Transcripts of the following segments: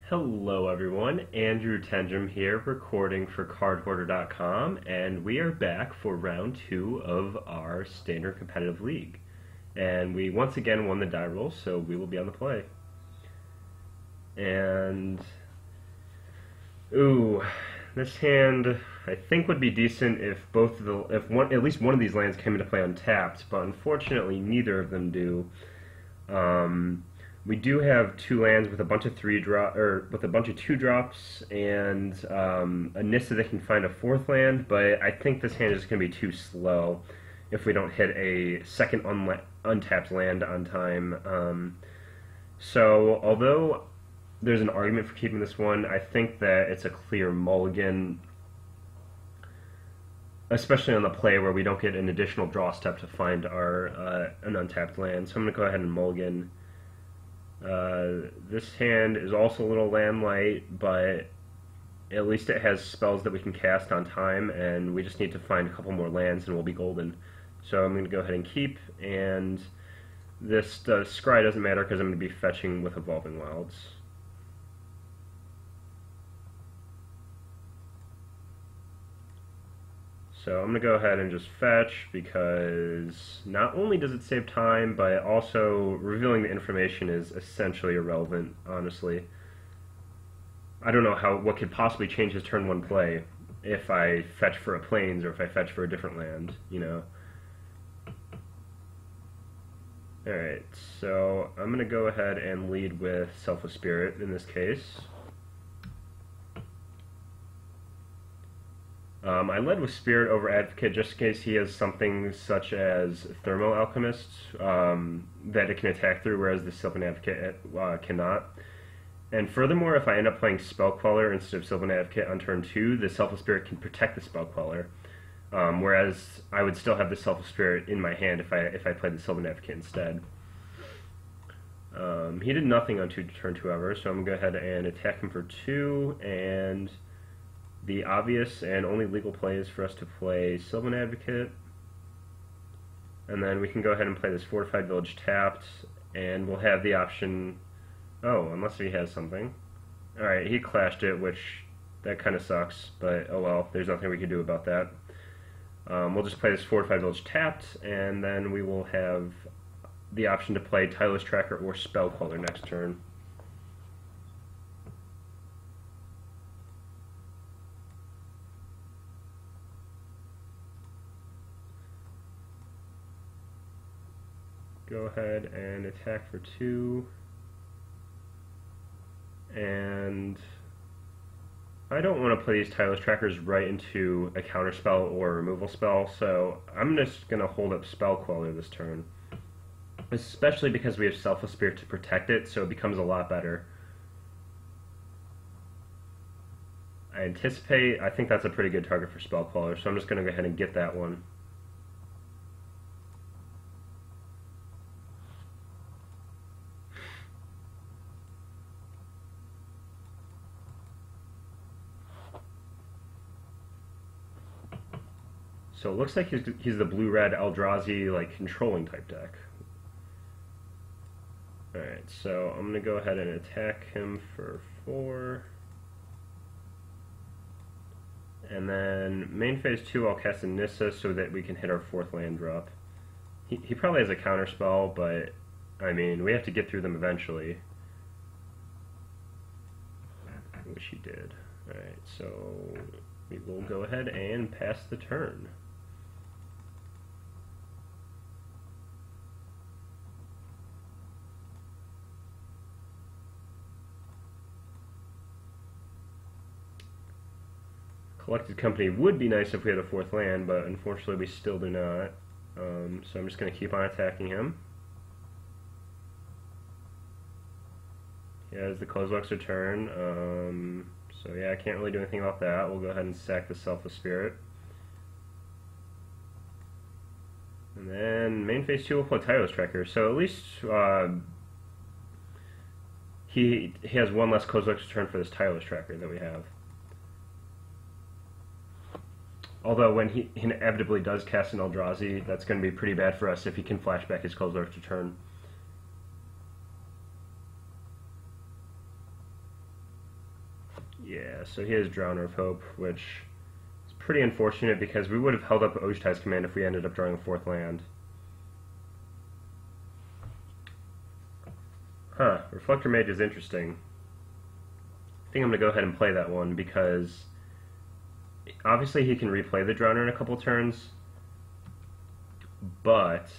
Hello everyone, Andrew Tenjum here, recording for Cardhoarder.com, and we are back for round 2 of our standard competitive league. And we once again won the die roll, so we will be on the play. And ooh, this hand I think would be decent if at least one of these lands came into play untapped, but unfortunately neither of them do. We do have two lands with a bunch of with a bunch of 2-drops and a Nissa that can find a fourth land, but I think this hand is going to be too slow if we don't hit a second untapped land on time. So although there's an argument for keeping this one, I think that it's a clear mulligan, especially on the play where we don't get an additional draw step to find an untapped land. So I'm going to go ahead and mulligan. This hand is also a little land light, but at least it has spells that we can cast on time, and we just need to find a couple more lands and we'll be golden. So I'm going to go ahead and keep, and this scry doesn't matter because I'm going to be fetching with Evolving Wilds. So I'm going to go ahead and just fetch, because not only does it save time, but also revealing the information is essentially irrelevant, honestly. I don't know what could possibly change his turn 1 play if I fetch for a plains or if I fetch for a different land, you know. Alright, so I'm going to go ahead and lead with Selfless Spirit in this case. I led with Spirit over Advocate just in case he has something such as Thermo Alchemist that it can attack through, whereas the Sylvan Advocate cannot. And furthermore, if I end up playing Spell Queller instead of Sylvan Advocate on turn 2, the Selfless Spirit can protect the Spell Queller, whereas I would still have the Selfless Spirit in my hand if I played the Sylvan Advocate instead. He did nothing on turn 2 ever, so I'm going to go ahead and attack him for 2, and the obvious and only legal play is for us to play Sylvan Advocate, and then we can go ahead and play this Fortified Village tapped, and we'll have the option, unless he has something. Alright, he clashed it, which, that kind of sucks, but oh well, there's nothing we can do about that. We'll just play this Fortified Village tapped, and then we will have the option to play Tireless Tracker or Spell Queller next turn. Go ahead and attack for 2, and I don't want to play these Tireless Trackers right into a counterspell or a removal spell, so I'm just going to hold up Spell Queller this turn, especially because we have Selfless Spirit to protect it, so it becomes a lot better. I think that's a pretty good target for Spell Queller, so I'm just going to go ahead and get that one. So it looks like he's the blue-red Eldrazi, like, controlling type deck. Alright, so I'm going to go ahead and attack him for 4. And then main phase 2 I'll cast a Nissa so that we can hit our 4th land drop. He probably has a counterspell, but, I mean, we have to get through them eventually. I wish he did. Alright, so we will go ahead and pass the turn. Collected Company would be nice if we had a 4th land, but unfortunately we still do not. So I'm just going to keep on attacking him. He has the Kozilek's Return, so yeah, I can't really do anything about that. We'll go ahead and sack the Selfless Spirit. And then main phase 2 will play Tireless Tracker, so at least he has one less Kozilek's Return for this Tireless Tracker that we have. Although when he inevitably does cast an Eldrazi, that's going to be pretty bad for us if he can flash back his Kozilek's Return. Yeah, so he has Drowner of Hope, which is pretty unfortunate because we would have held up Ojtai's command if we ended up drawing a 4th land. Huh, Reflector Mage is interesting. I think I'm going to go ahead and play that one because obviously he can replay the Drowner in a couple turns, but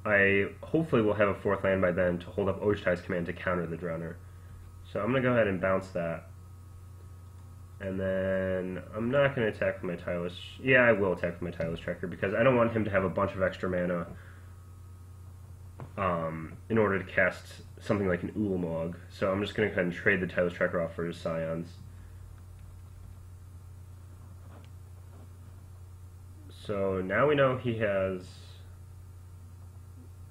I hopefully will have a 4th land by then to hold up Ojtai's command to counter the Drowner. So I'm going to go ahead and bounce that. And then I'm not going to attack with my Tireless. Yeah, I will attack with my Tireless Tracker because I don't want him to have a bunch of extra mana in order to cast something like an Ulamog. So I'm just going to go ahead and trade the Tireless Tracker off for his Scions. So now we know he has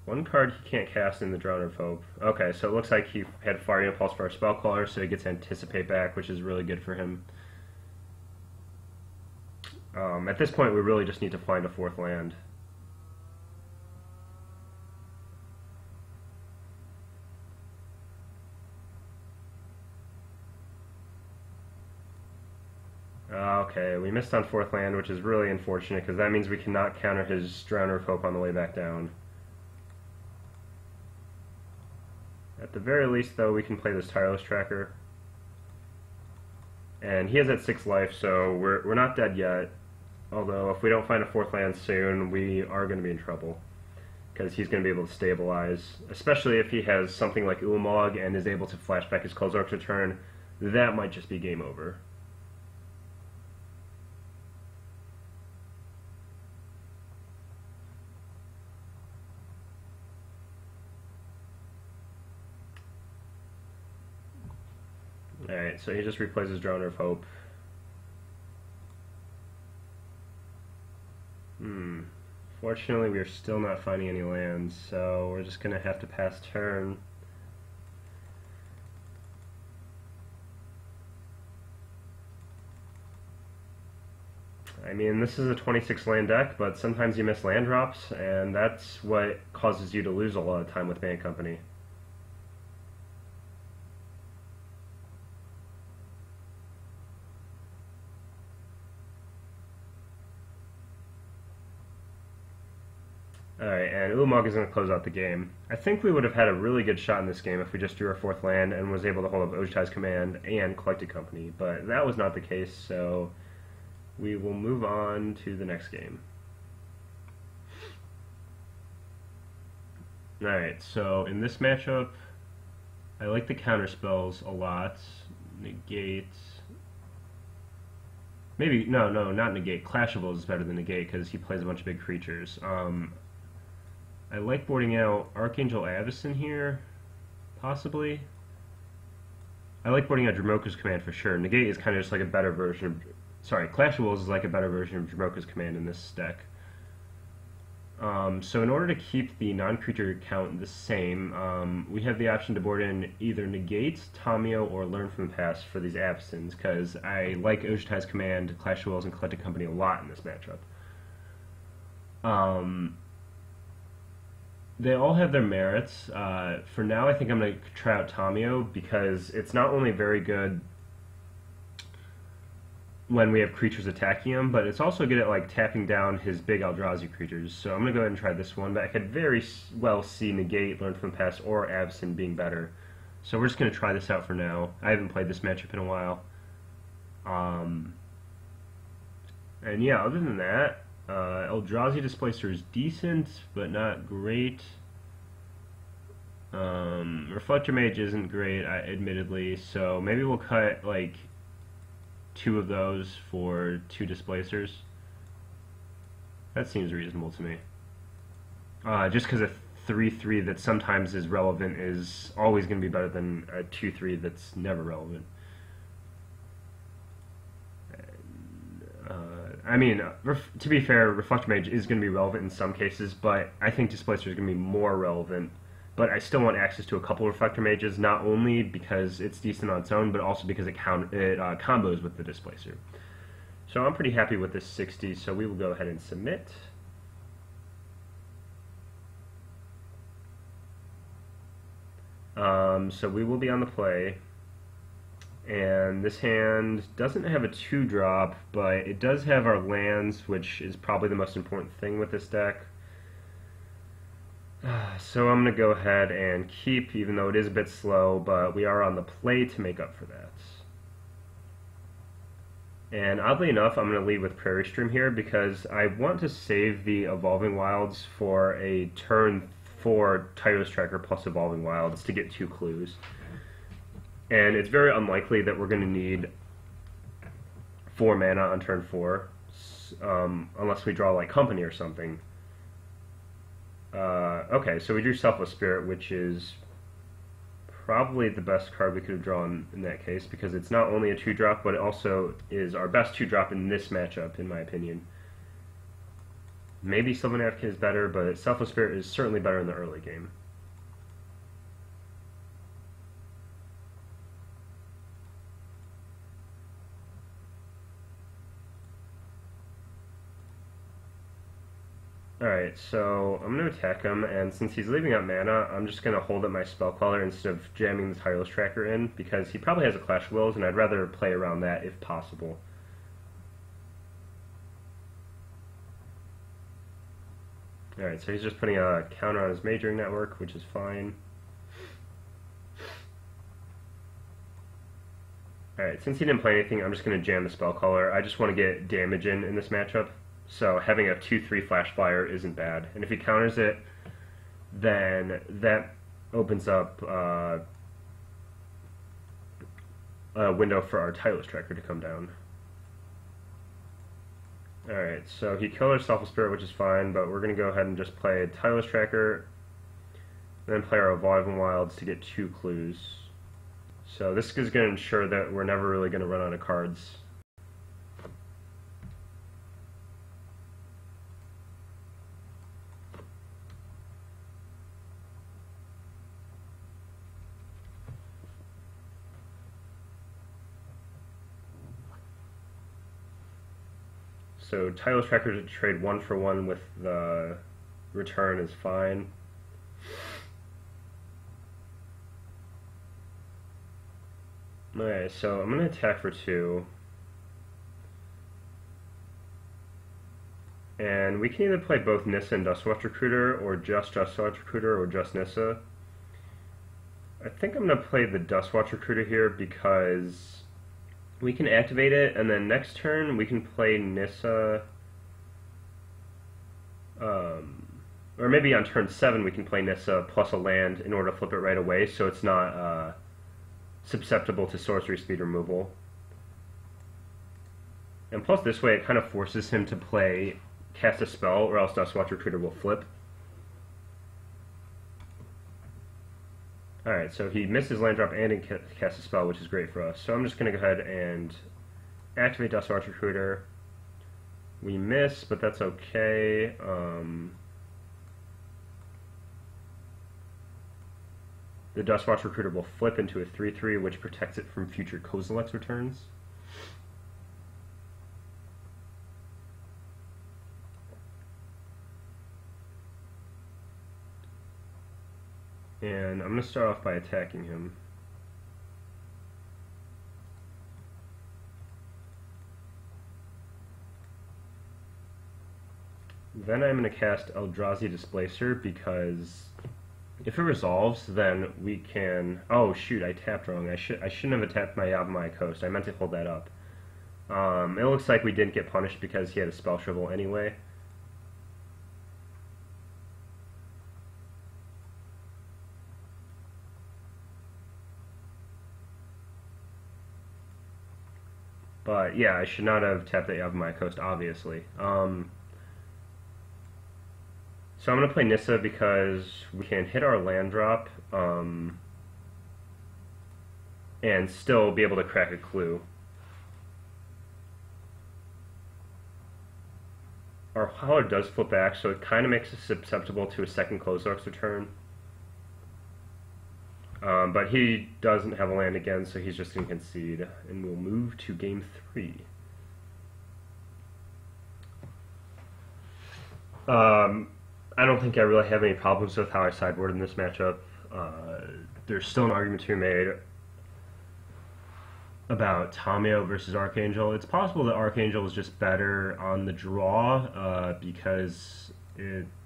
one card he can't cast in the Drowner of Hope. Okay, so it looks like he had Fire Impulse for our Spellcaller, so he gets Anticipate back, which is really good for him. At this point, we really just need to find a 4th land. Okay, we missed on 4th land, which is really unfortunate, because that means we cannot counter his Drowner of Hope on the way back down. At the very least, though, we can play this Tireless Tracker. And he has that 6 life, so we're not dead yet. Although, if we don't find a 4th land soon, we are going to be in trouble. Because he's going to be able to stabilize. Especially if he has something like Ulamog and is able to flash back his Clozark's Return. That might just be game over. Alright, so he just replays his Drowner of Hope. Fortunately, we are still not finding any lands, so we're just going to have to pass turn. I mean, this is a 26 land deck, but sometimes you miss land drops, and that's what causes you to lose a lot of time with Bant Company. Alright, and Ulamog is going to close out the game. I think we would have had a really good shot in this game if we just drew our 4th land and was able to hold up Ojtai's command and Collected Company, but that was not the case, so we will move on to the next game. Alright, so in this matchup, I like the counter spells a lot. Negate. Maybe, no, not Negate. Clash of Wills is better than Negate because he plays a bunch of big creatures. I like boarding out Archangel Avacyn here, possibly. I like boarding out Dromoka's command for sure. Negate is kind of just like a better version of... Sorry, Clash of Wills is like a better version of Dromoka's command in this deck. So in order to keep the non-creature count the same, we have the option to board in either Negate, Tamiyo, or Learn from the Past for these Avacyns, because I like Ojtai's command, Clash of Wills, and Collected Company a lot in this matchup. They all have their merits. For now, I think I'm going to try out Tamiyo because it's not only very good when we have creatures attacking him, but it's also good at like tapping down his big Eldrazi creatures. So I'm going to go ahead and try this one, but I could very well see Negate, Learn from the Past, or Avacyn being better. So we're just going to try this out for now. I haven't played this matchup in a while. And yeah, other than that, Eldrazi Displacer is decent, but not great. Reflector Mage isn't great, admittedly, so maybe we'll cut like 2 of those for 2 Displacers. That seems reasonable to me. Just because a 3/3 that sometimes is relevant is always going to be better than a 2/3 that's never relevant. I mean, to be fair, Reflector Mage is going to be relevant in some cases, but I think Displacer is going to be more relevant. But I still want access to a couple Reflector Mages, not only because it's decent on its own, but also because it combos with the Displacer. So I'm pretty happy with this 60, so we will go ahead and submit. So we will be on the play. And this hand doesn't have a 2-drop, but it does have our lands, which is probably the most important thing with this deck. So I'm going to go ahead and keep, even though it is a bit slow, but we are on the play to make up for that. And oddly enough, I'm going to lead with Prairie Stream here because I want to save the Evolving Wilds for a turn 4 Tireless Tracker plus Evolving Wilds to get 2 clues. And it's very unlikely that we're going to need 4 mana on turn 4, unless we draw like Company or something. Okay, so we drew Selfless Spirit, which is probably the best card we could have drawn in that case, because it's not only a 2-drop, but it also is our best 2-drop in this matchup, in my opinion. Maybe Sylvan Advocate is better, but Selfless Spirit is certainly better in the early game. Alright, so I'm going to attack him, and since he's leaving out mana, I'm just going to hold up my Spell Queller instead of jamming the Tireless Tracker in, because he probably has a Clash of Wills, and I'd rather play around that if possible. Alright, so he's just putting a counter on his Majoring Network, which is fine. Alright, since he didn't play anything, I'm just going to jam the Spell Queller. I just want to get damage in this matchup. So having a 2/3 Flash Flyer isn't bad. And if he counters it, then that opens up a window for our Tireless Tracker to come down. Alright, so he killed our Selfless Spirit, which is fine, but we're going to go ahead and just play a Tireless Tracker, and then play our Evolving Wilds to get 2 clues. So this is going to ensure that we're never really going to run out of cards. So Tireless Tracker to trade 1-for-1 with the return is fine. Alright, so I'm going to attack for 2. And we can either play both Nissa and Dustwatch Recruiter, or just Dustwatch Recruiter, or just Nissa. I think I'm going to play the Dustwatch Recruiter here because we can activate it, and then next turn we can play Nissa, or maybe on turn 7 we can play Nissa plus a land in order to flip it right away, so it's not susceptible to sorcery speed removal. And plus this way it kind of forces him to cast a spell, or else Dustwatch Recruiter will flip. Alright, so he misses land drop and he casts a spell, which is great for us. So I'm just going to go ahead and activate Dustwatch Recruiter. We miss, but that's okay. The Dustwatch Recruiter will flip into a 3/3, which protects it from future Kozilek's returns. And I'm going to start off by attacking him. Then I'm going to cast Eldrazi Displacer, because if it resolves, then we can... Oh shoot, I tapped wrong. I shouldn't have attacked my Yavimaya Coast. I meant to hold that up. It looks like we didn't get punished because he had a Spell Shrivel anyway. But yeah, I should not have tapped the Yavimaya Coast, obviously. So I'm going to play Nissa because we can hit our land drop and still be able to crack a clue. Our Howler does flip back, so it kind of makes us susceptible to a second Kozilek's return. But he doesn't have a land again, so he's just going to concede, and we'll move to game 3. I don't think I really have any problems with how I sideboard in this matchup. There's still an argument to be made. about Tamio versus Archangel. It's possible that Archangel is just better on the draw because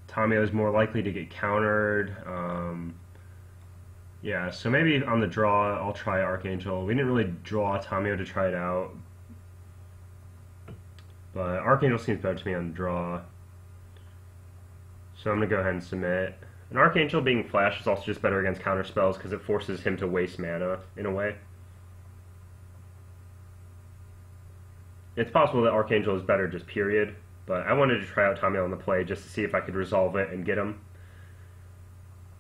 Tamio is more likely to get countered. Yeah, so maybe on the draw I'll try Archangel. We didn't really draw Tamio to try it out, but Archangel seems better to me on the draw. So I'm going to go ahead and submit. And Archangel being flash is also just better against counter spells because it forces him to waste mana in a way. It's possible that Archangel is better just period, but I wanted to try out Tamio on the play just to see if I could resolve it and get him.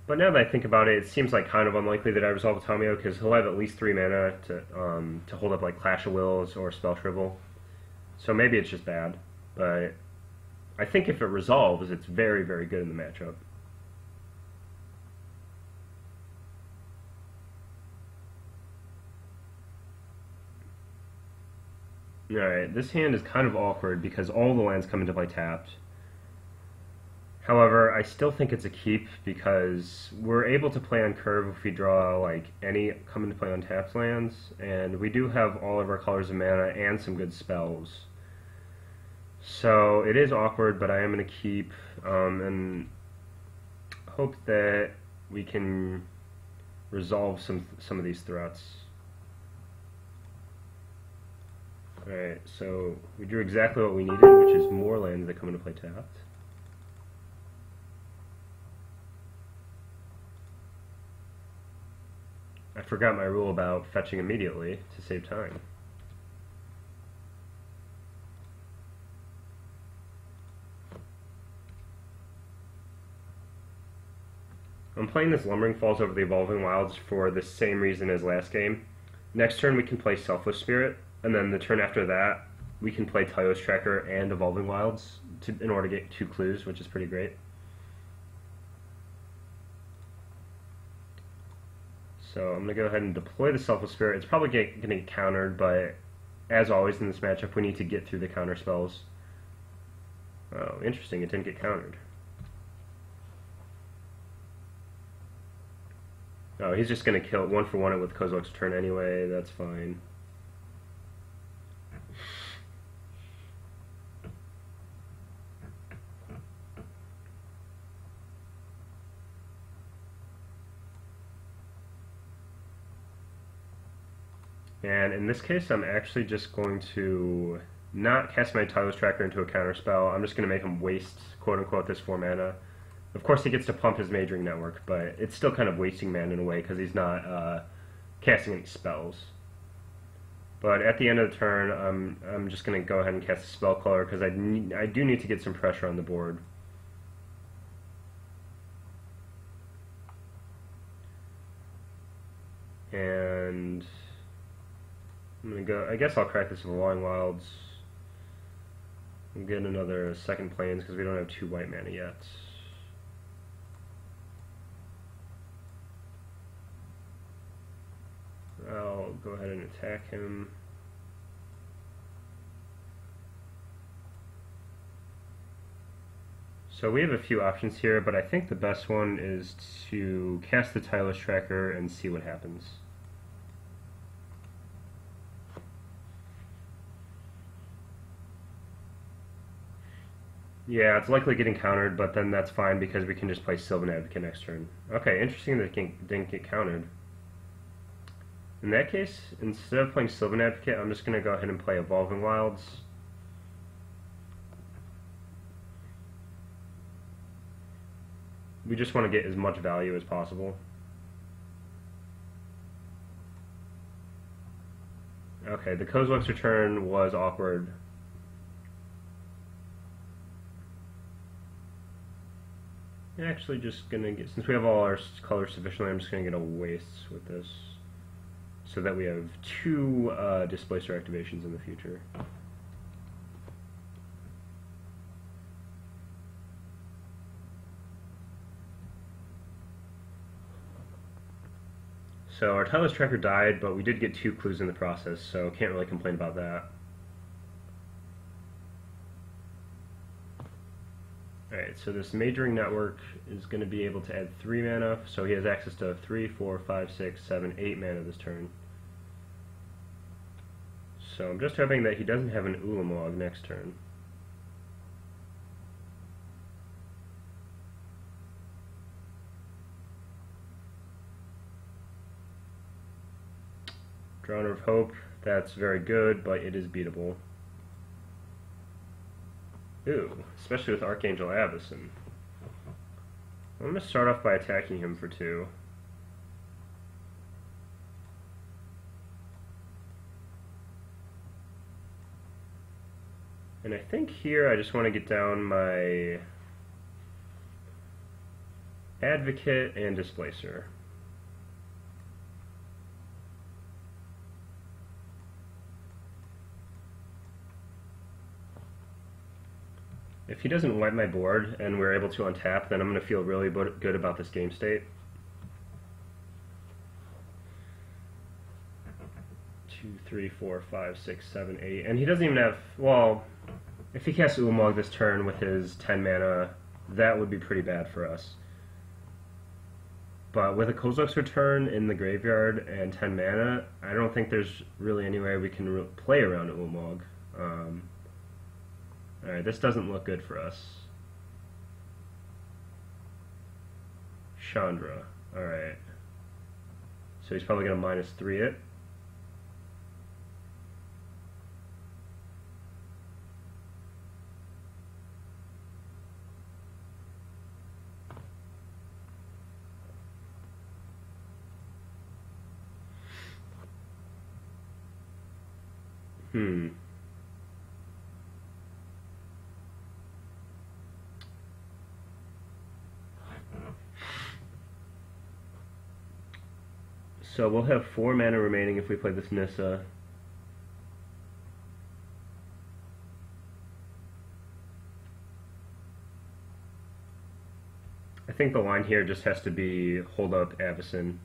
But now that I think about it, it seems like kind of unlikely that I resolve Tamio because he'll have at least 3 mana to hold up like Clash of Wills or Spell Shrivel. So maybe it's just bad, but I think if it resolves, it's very, very good in the matchup. Alright, this hand is kind of awkward because all the lands come into play tapped. However, I still think it's a keep because we're able to play on curve if we draw like any come into play on tapped lands, and we do have all of our colors of mana and some good spells. So it is awkward, but I am going to keep and hope that we can resolve some of these threats. Alright, so we drew exactly what we needed, which is more lands that come into play tapped. I forgot my rule about fetching immediately to save time. I'm playing this Lumbering Falls over the Evolving Wilds for the same reason as last game. Next turn we can play Selfless Spirit, and then the turn after that we can play Tylos Tracker and Evolving Wilds in order to get 2 clues, which is pretty great. So I'm going to go ahead and deploy the Selfless Spirit. It's probably going to get countered, but as always in this matchup, we need to get through the counter spells. Oh, interesting, it didn't get countered. Oh, he's just going to kill it 1-for-1 it with Kozilek's turn anyway, that's fine. And in this case, I'm actually just going to not cast my Tylos Tracker into a counter spell. I'm just going to make him waste, quote-unquote, this 4 mana. Of course, he gets to pump his Majoring Network, but it's still kind of wasting mana in a way because he's not casting any spells. But at the end of the turn, I'm just going to go ahead and cast a Spell Queller because I do need to get some pressure on the board. And I'm going to go, I guess I'll crack this with Evolving Wilds. We'll get another second Plains because we don't have 2 white mana yet. I'll go ahead and attack him. So we have a few options here, but I think the best one is to cast the Tylos Tracker and see what happens. Yeah, it's likely getting countered, but then that's fine because we can just play Sylvan Advocate next turn. Okay, interesting that it didn't get countered. In that case, instead of playing Sylvan Advocate, I'm just going to go ahead and play Evolving Wilds. We just want to get as much value as possible. Okay, the Kozilek's return was awkward. Actually just going to get, since we have all our colors sufficiently, I'm just going to get a waste with this, so that we have 2 Displacer activations in the future. So our Tylos Tracker died, but we did get 2 clues in the process, so can't really complain about that. Alright, so this Majoring Network is going to be able to add 3 mana, so he has access to 3, 4, 5, 6, 7, 8 mana this turn. So I'm just hoping that he doesn't have an Ulamog next turn. Drowner of Hope, that's very good, but it is beatable. Ooh, especially with Archangel Avacyn. I'm going to start off by attacking him for 2. And I think here I just want to get down my Advocate and Displacer. If he doesn't wipe my board and we're able to untap, then I'm going to feel really good about this game state. 2, 3, 4, 5, 6, 7, 8. And he doesn't even have, well, if he casts Ulamog this turn with his 10 mana, that would be pretty bad for us. But with a Kozilek's Return in the graveyard and 10 mana, I don't think there's really any way we can play around Ulamog. Alright, this doesn't look good for us. Chandra. Alright. So he's probably going to -3 it. So we'll have 4 mana remaining if we play this Nissa. I think the line here just has to be hold up Avacyn.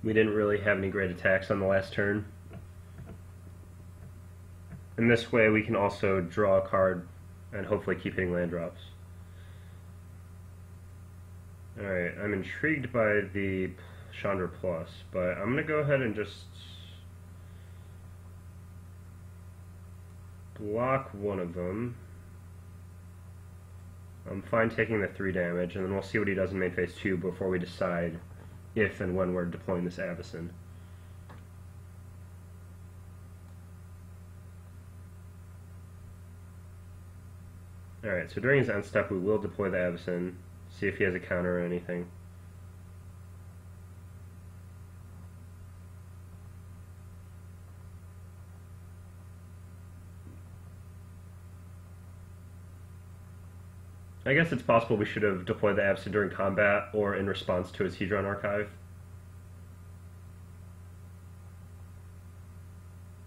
We didn't really have any great attacks on the last turn. And this way we can also draw a card and hopefully keep hitting land drops. Alright, I'm intrigued by the Chandra Plus, but I'm going to go ahead and just block one of them. I'm fine taking the 3 damage, and then we'll see what he does in main phase 2 before we decide if and when we're deploying this Avacyn. Alright, so during his end step we will deploy the Avacyn, see if he has a counter or anything. I guess it's possible we should have deployed the Avacyn during combat or in response to his Hedron Archive.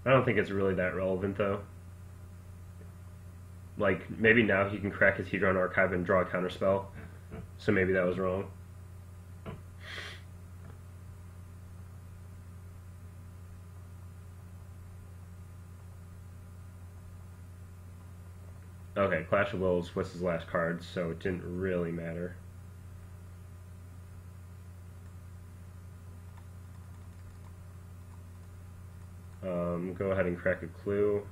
I don't think it's really that relevant though. Like, maybe now he can crack his Hedron Archive and draw a counterspell, so maybe that was wrong. Okay, Clash of Wills was his last card, so it didn't really matter. Go ahead and crack a clue.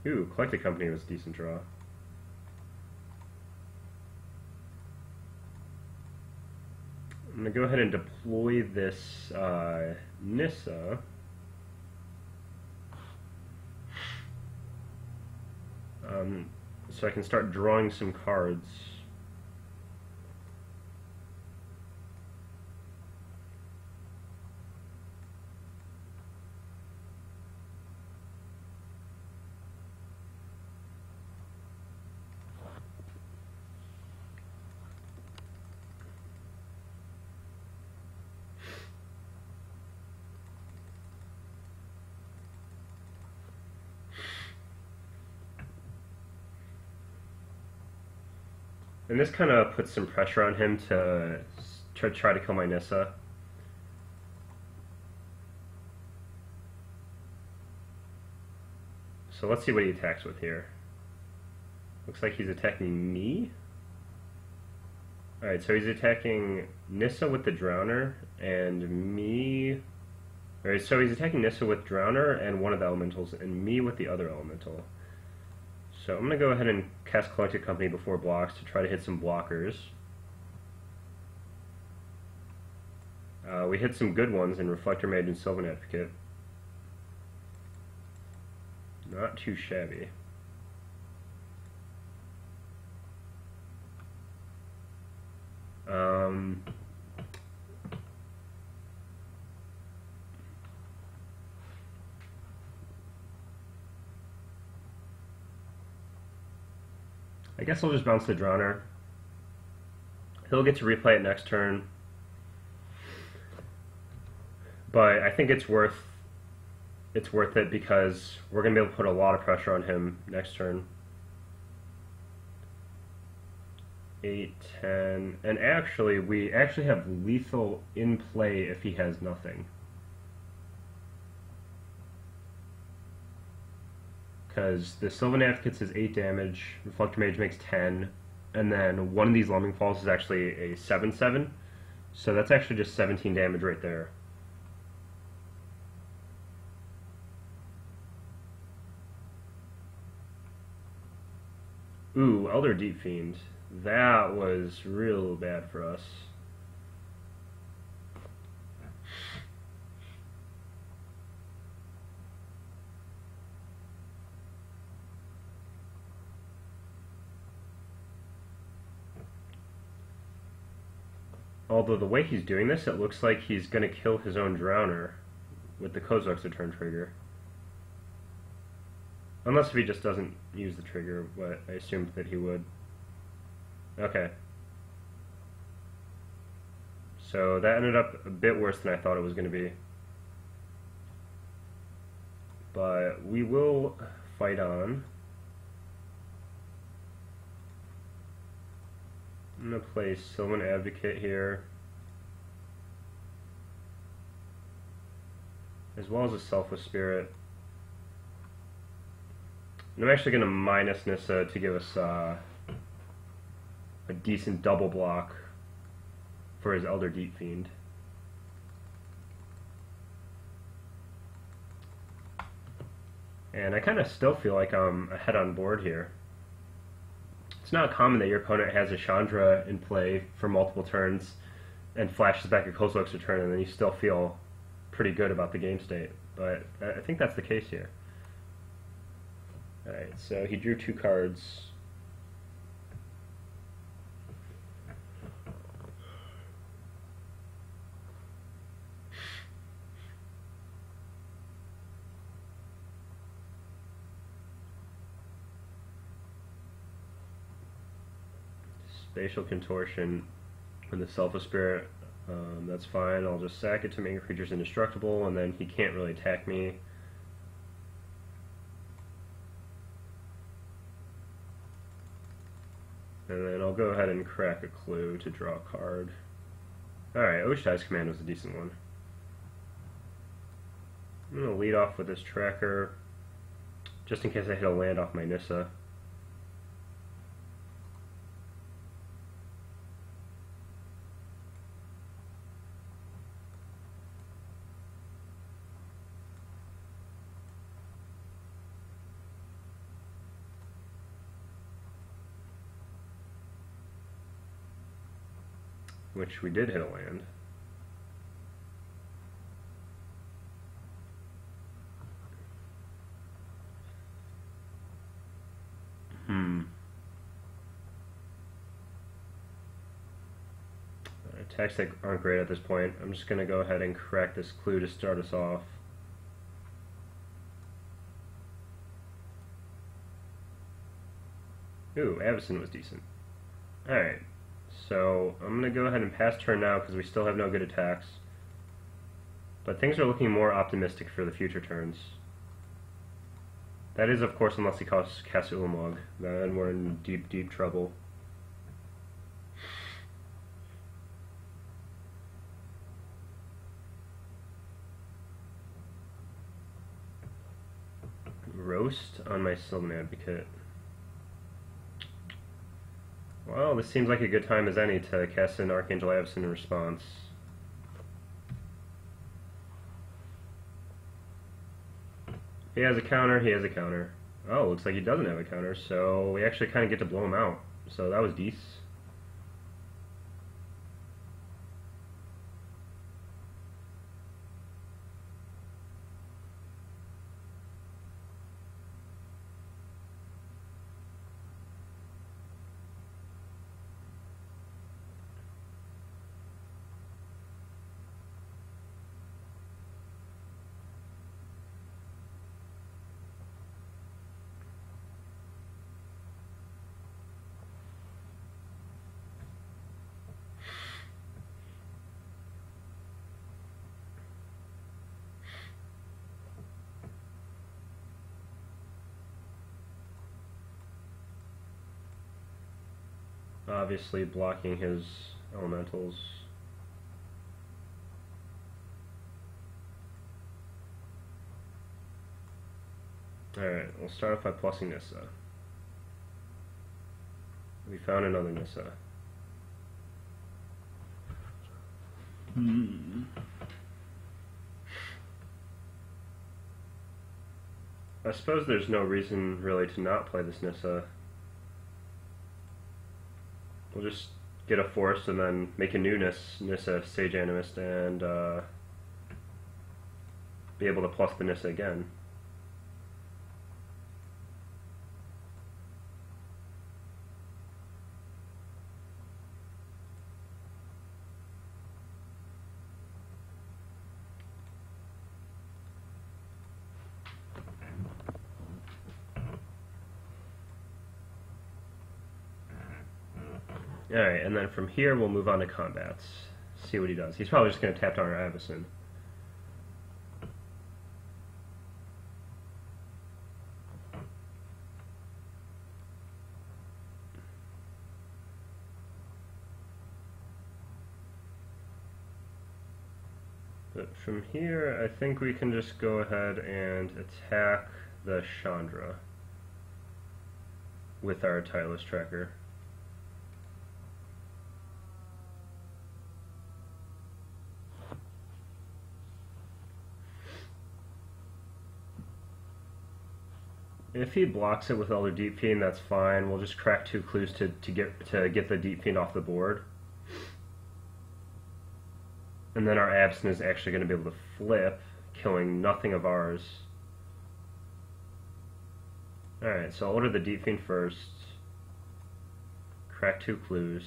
Ooh, Collected Company was a decent draw. I'm going to go ahead and deploy this Nissa. So I can start drawing some cards. And this kind of puts some pressure on him to try to kill my Nissa. So let's see what he attacks with here. Looks like he's attacking me. Alright, so he's attacking Nissa with the Drowner, and me... Alright, so he's attacking Nissa with Drowner and one of the elementals, and me with the other elemental. So I'm going to go ahead and cast Collected Company before blocks to try to hit some blockers. We hit some good ones in Reflector Mage and Sylvan Advocate. Not too shabby. I guess I'll just bounce the Drowner. He'll get to replay it next turn. But I think it's worth it because we're going to be able to put a lot of pressure on him next turn. 8, 10, and actually we actually have lethal in play if he has nothing. Because the Sylvan Advocates is 8 damage, Reflector Mage makes 10, and then one of these Lemming Falls is actually a 7/7, so that's actually just 17 damage right there. Ooh, Elder Deep Fiend. That was real bad for us. Although the way he's doing this, it looks like he's going to kill his own Drowner with the Kozilek's Return trigger. Unless if he just doesn't use the trigger, but I assumed that he would. Okay. So that ended up a bit worse than I thought it was going to be. But we will fight on. I'm going to play Sylvan Advocate here, as well as a Selfless Spirit. And I'm actually going to minus Nissa to give us a decent double block for his Elder Deep Fiend. And I kind of still feel like I'm ahead on board here. It's not common that your opponent has a Chandra in play for multiple turns and flashes back a Kozilek's Return, and then you still feel pretty good about the game state. But I think that's the case here. Alright, so he drew 2 cards. Spatial Contortion and the Selfless Spirit, that's fine. I'll just sack it to make your creatures indestructible, and then he can't really attack me. And then I'll go ahead and crack a clue to draw a card. Alright, Oshai's Command was a decent one. I'm going to lead off with this tracker, just in case I hit a land off my Nissa. Which we did hit a land. Attacks that aren't great at this point. I'm just going to go ahead and crack this clue to start us off. Ooh, Avacyn was decent. Alright. So I'm going to go ahead and pass turn now because we still have no good attacks. But things are looking more optimistic for the future turns. That is, of course, unless he casts Ulamog. Then we're in deep, deep trouble. Roast on my Sylvan Advocate. Well, this seems like a good time as any to cast an Archangel Avacyn in response. If he has a counter, he has a counter. Oh, looks like he doesn't have a counter, so we actually kind of get to blow him out. So that was decent. Obviously blocking his elementals. Alright, we'll start off by plussing Nissa. We found another Nissa. I suppose there's no reason really to not play this Nissa. We'll just get a forest and then make a new Nissa Sage Animist and be able to plus the Nissa again. Alright, and then from here we'll move on to combats. See what he does. He's probably just going to tap down our Avacyn. But from here, I think we can just go ahead and attack the Chandra with our Tireless Tracker. If he blocks it with Elder Deep Fiend, that's fine. We'll just crack 2 clues to get the Deep Fiend off the board. And then our Avacyn is actually going to be able to flip, killing nothing of ours. Alright, so I'll order the Deep Fiend first. Crack 2 clues.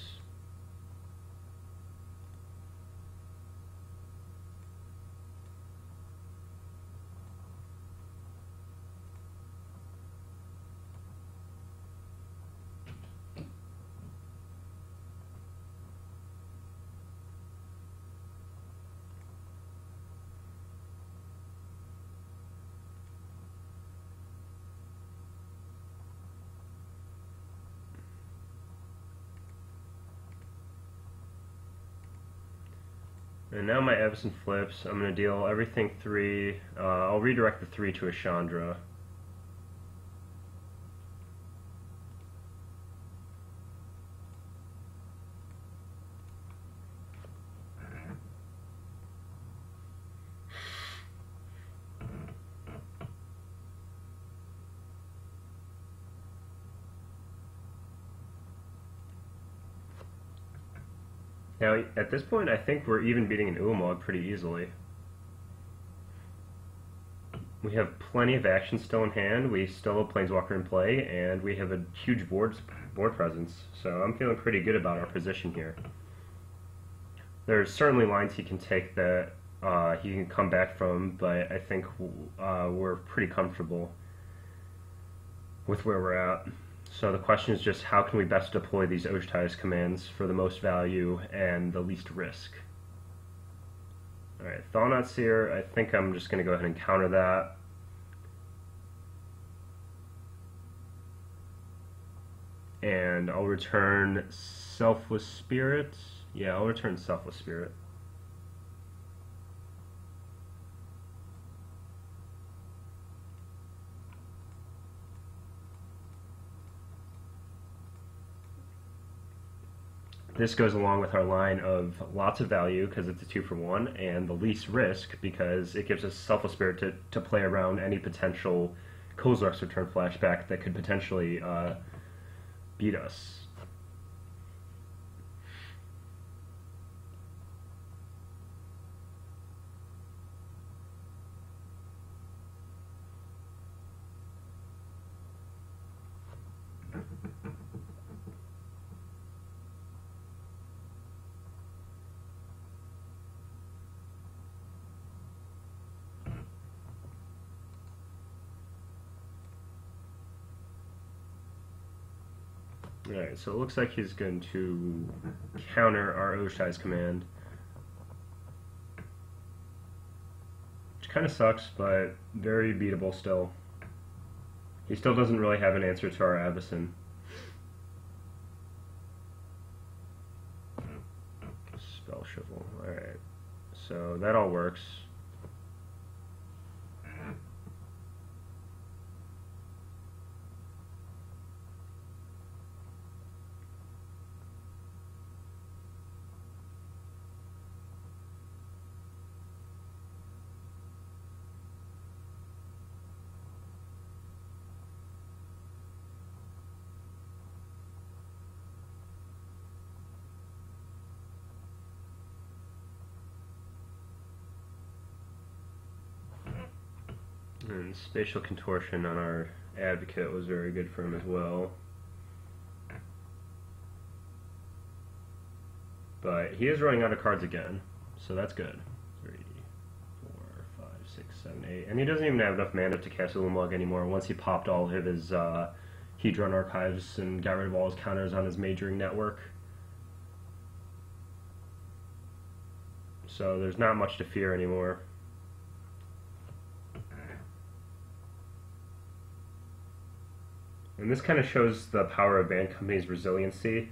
And now my Avacyn flips. I'm going to deal everything 3. I'll redirect the 3 to a Chandra. Now, at this point, I think we're even beating an Ulamog pretty easily. We have plenty of action still in hand, we still have Planeswalker in play, and we have a huge board presence, so I'm feeling pretty good about our position here. There's certainly lines he can take that he can come back from, but I think we're pretty comfortable with where we're at. So the question is just how can we best deploy these Ojtai's commands for the most value and the least risk. Alright, Thought Seer, I think I'm just going to go ahead and counter that. And I'll return Selfless Spirit. Yeah, I'll return Selfless Spirit. This goes along with our line of lots of value because it's a 2-for-1, and the least risk because it gives us Selfless Spirit to play around any potential Kozilek's Return flashback that could potentially beat us. Alright, so it looks like he's going to counter our Oshai's command. Which kind of sucks, but very beatable still. He still doesn't really have an answer to our Avacyn. Spell Shovel, alright. So that all works. And Spatial Contortion on our Advocate was very good for him as well. But he is running out of cards again, so that's good. 3, 4, 5, 6, 7, 8. And he doesn't even have enough mana to cast Ulamog anymore once he popped all of his Hedron Archives and got rid of all his counters on his majoring network. So there's not much to fear anymore. And this kind of shows the power of Bant Company's resiliency.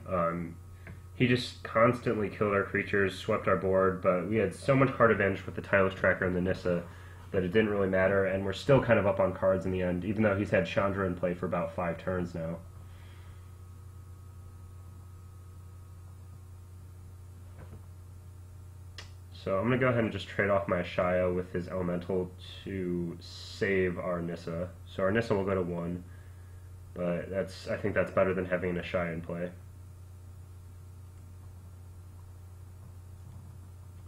He just constantly killed our creatures, swept our board, but we had so much card advantage with the Tireless Tracker and the Nissa that it didn't really matter, and we're still kind of up on cards in the end, even though he's had Chandra in play for about 5 turns now. So I'm going to go ahead and just trade off my Ashaya with his Elemental to save our Nissa. So our Nissa will go to 1. But I think that's better than having an Ashaya in play.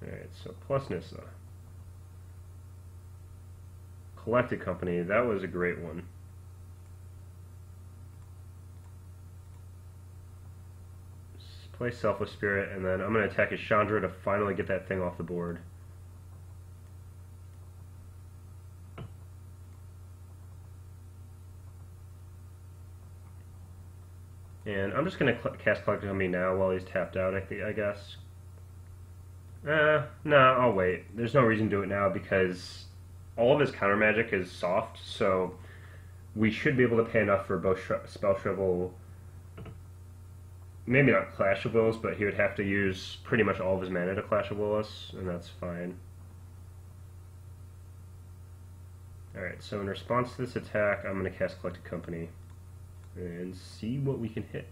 Alright, so plus Nissa. Collected Company, that was a great one. Play Selfless Spirit, and then I'm going to attack his Chandra to finally get that thing off the board. And I'm just going to cast Collected Company now while he's tapped out, I guess. No, I'll wait. There's no reason to do it now because all of his counter magic is soft, so we should be able to pay enough for both Spell Shrivel. Maybe not Clash of Wills, but he would have to use pretty much all of his mana to Clash of Will us, and that's fine. Alright, so in response to this attack, I'm going to cast Collected Company and see what we can hit.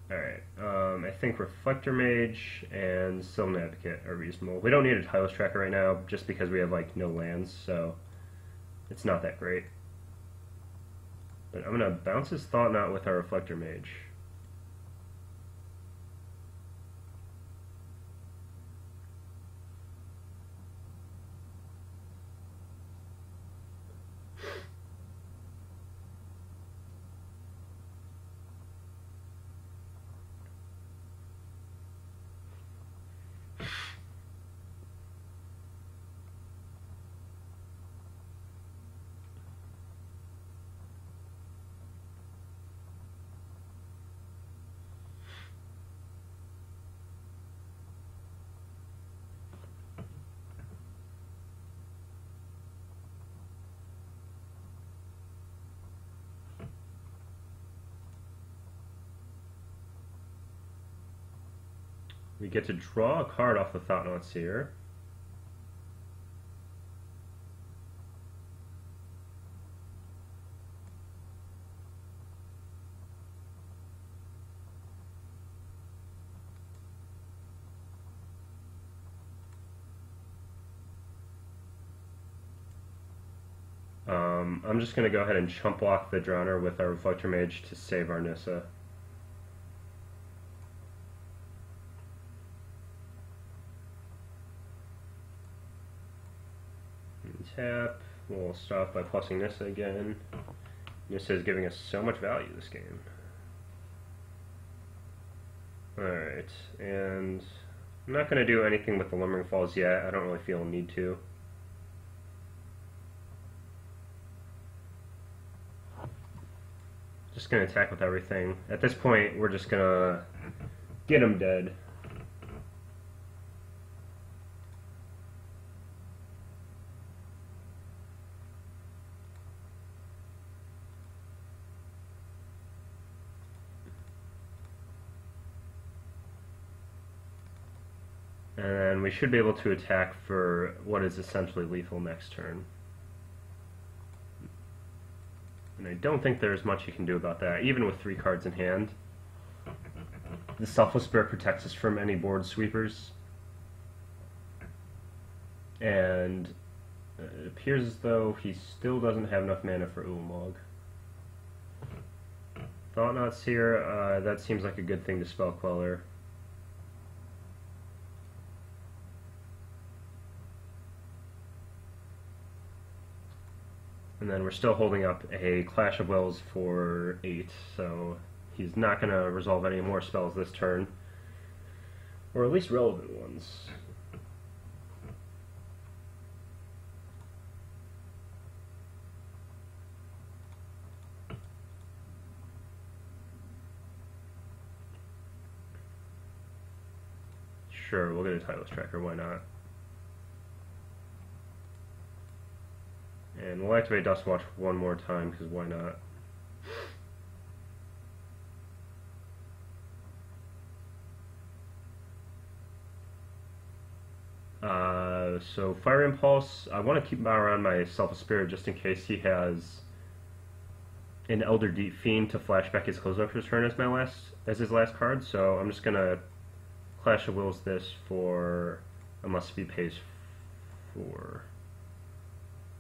Alright, I think Reflector Mage and Sylvan Advocate are reasonable. We don't need a Tireless Tracker right now, just because we have, like, no lands, so it's not that great. But I'm going to bounce his Thought Knot with our Reflector Mage. We get to draw a card off the Thought-Knot Seer. I'm just going to go ahead and chump block the Drowner with our Reflector Mage to save our Nissa. Tap. We'll start off by plussing Nissa again. Nissa is giving us so much value this game. Alright, and I'm not going to do anything with the Lumbering Falls yet. I don't really feel a need to. Just going to attack with everything. At this point, we're just going to get him dead. And then we should be able to attack for what is essentially lethal next turn. And I don't think there's much you can do about that, even with 3 cards in hand. The Selfless Spirit protects us from any board sweepers. And it appears as though he still doesn't have enough mana for Ulamog. Thought-Knot Seer, that seems like a good thing to Spell Queller. And then we're still holding up a Clash of Wills for 8, so he's not going to resolve any more spells this turn. Or at least relevant ones. Sure, we'll get a Timeless Tracker, why not? And we'll activate Dustwatch one more time, because why not? So Fire Impulse, I want to keep him around my Selfless Spirit just in case he has an Elder Deep Fiend to flashback his Close Up Return as his last card, so I'm just going to Clash of Wills this for, unless he pays 4.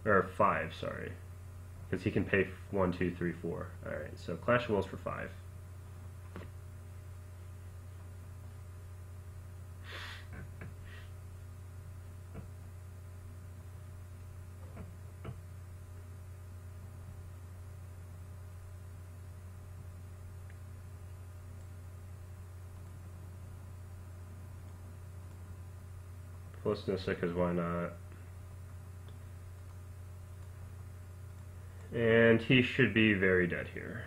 Or 5, sorry. Because he can pay 1, 2, 3, 4. Alright, so Clash of Wills for 5. Plus Nissa, because why not? And he should be very dead here.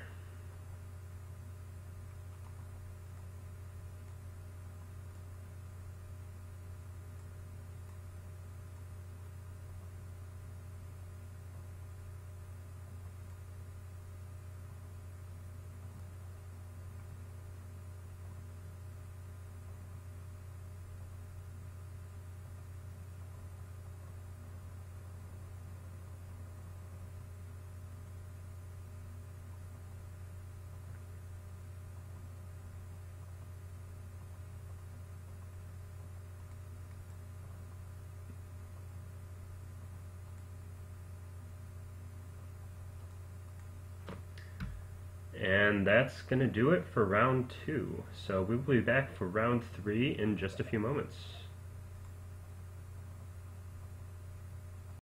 And that's going to do it for round 2. So we will be back for round 3 in just a few moments.